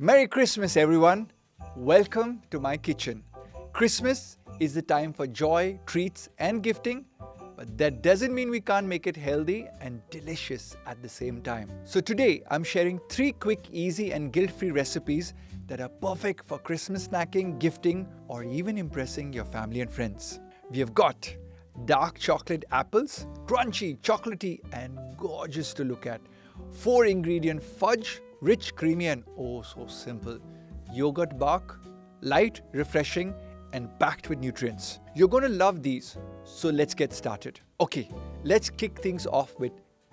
Merry Christmas, everyone. Welcome to my kitchen. Christmas is the time for joy, treats, and gifting, but that doesn't mean we can't make it healthy and delicious at the same time. So today, I'm sharing 3 quick, easy, and guilt-free recipes that are perfect for Christmas snacking, gifting, or even impressing your family and friends. We have got dark chocolate apples, crunchy, chocolatey, and gorgeous to look at. 4-ingredient fudge, rich, creamy, and oh so simple. Yogurt bark, light, refreshing, and packed with nutrients. You're going to love these, so let's get started. Okay, let's kick things off with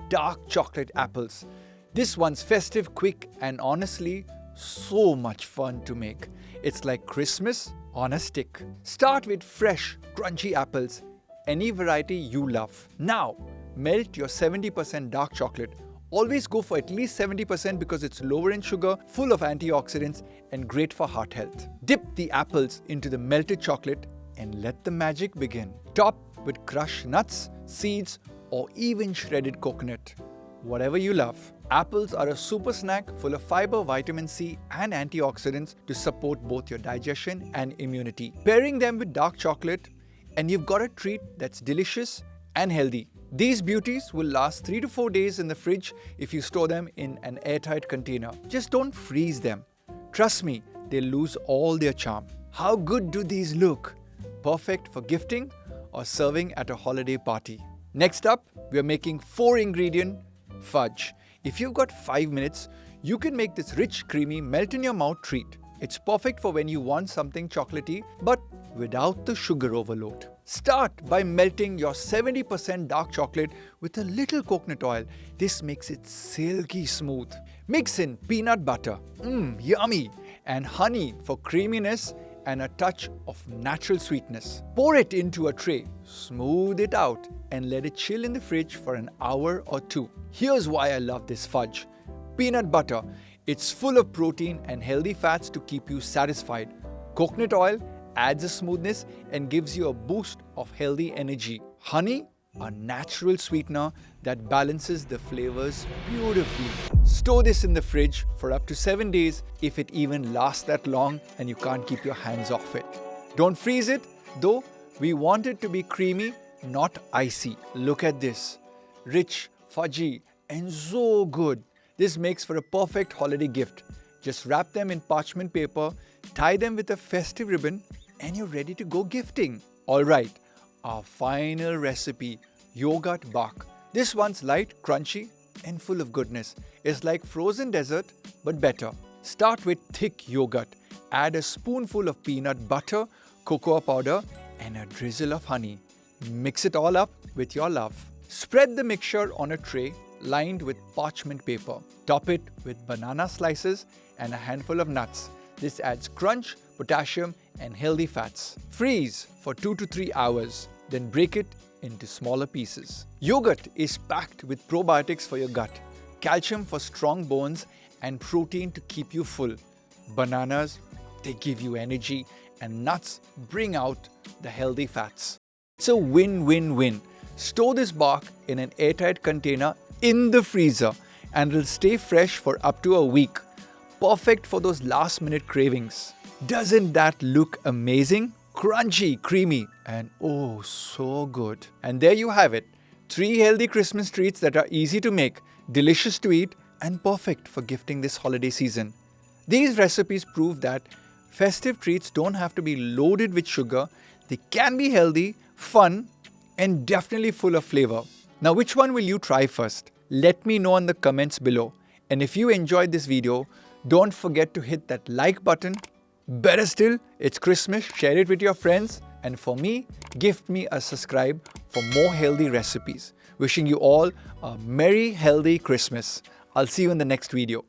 dark chocolate apples. This one's festive, quick, and honestly, so much fun to make. It's like Christmas on a stick. Start with fresh, crunchy apples, any variety you love. Now, melt your 70% dark chocolate. Always go for at least 70% because it's lower in sugar, full of antioxidants, and great for heart health. Dip the apples into the melted chocolate and let the magic begin. Top with crushed nuts, seeds, or even shredded coconut. Whatever you love. Apples are a super snack full of fiber, vitamin C, and antioxidants to support both your digestion and immunity. Pairing them with dark chocolate, and you've got a treat that's delicious and healthy. These beauties will last 3 to 4 days in the fridge if you store them in an airtight container. Just don't freeze them. Trust me, they'll lose all their charm. How good do these look? Perfect for gifting or serving at a holiday party. Next up, we are making 4-ingredient fudge. If you've got 5 minutes, you can make this rich, creamy, melt-in-your-mouth treat. It's perfect for when you want something chocolatey, but without the sugar overload. Start by melting your 70% dark chocolate with a little coconut oil. This makes it silky smooth. Mix in peanut butter, yummy, and honey for creaminess and a touch of natural sweetness. Pour it into a tray, smooth it out, and let it chill in the fridge for an hour or 2. Here's why I love this fudge. Peanut butter. It's full of protein and healthy fats to keep you satisfied. Coconut oil adds a smoothness and gives you a boost of healthy energy. Honey, a natural sweetener that balances the flavors beautifully. Store this in the fridge for up to 7 days if it even lasts that long and you can't keep your hands off it. Don't freeze it, though we want it to be creamy, not icy. Look at this. Rich, fudgy, and so good. This makes for a perfect holiday gift. Just wrap them in parchment paper, tie them with a festive ribbon, and you're ready to go gifting. Alright, our final recipe, yogurt bark. This one's light, crunchy, and full of goodness. It's like frozen dessert, but better. Start with thick yogurt. Add a spoonful of peanut butter, cocoa powder, and a drizzle of honey. Mix it all up with your love. Spread the mixture on a tray lined with parchment paper. Top it with banana slices and a handful of nuts. This adds crunch, potassium, and healthy fats. Freeze for 2 to 3 hours, then break it into smaller pieces. Yogurt is packed with probiotics for your gut, calcium for strong bones, and protein to keep you full. Bananas, they give you energy, and nuts bring out the healthy fats. It's a win-win-win. Store this bark in an airtight container in the freezer and it'll stay fresh for up to a week. Perfect for those last-minute cravings. Doesn't that look amazing? Crunchy, creamy, and oh so good. And there you have it. 3 healthy Christmas treats that are easy to make, delicious to eat, and perfect for gifting this holiday season. These recipes prove that festive treats don't have to be loaded with sugar. They can be healthy, fun, and definitely full of flavor. Now, which one will you try first? Let me know in the comments below. And if you enjoyed this video, don't forget to hit that like button. Better still, it's Christmas, share it with your friends. And for me, gift me a subscribe for more healthy recipes. Wishing you all a merry, healthy Christmas. I'll see you in the next video.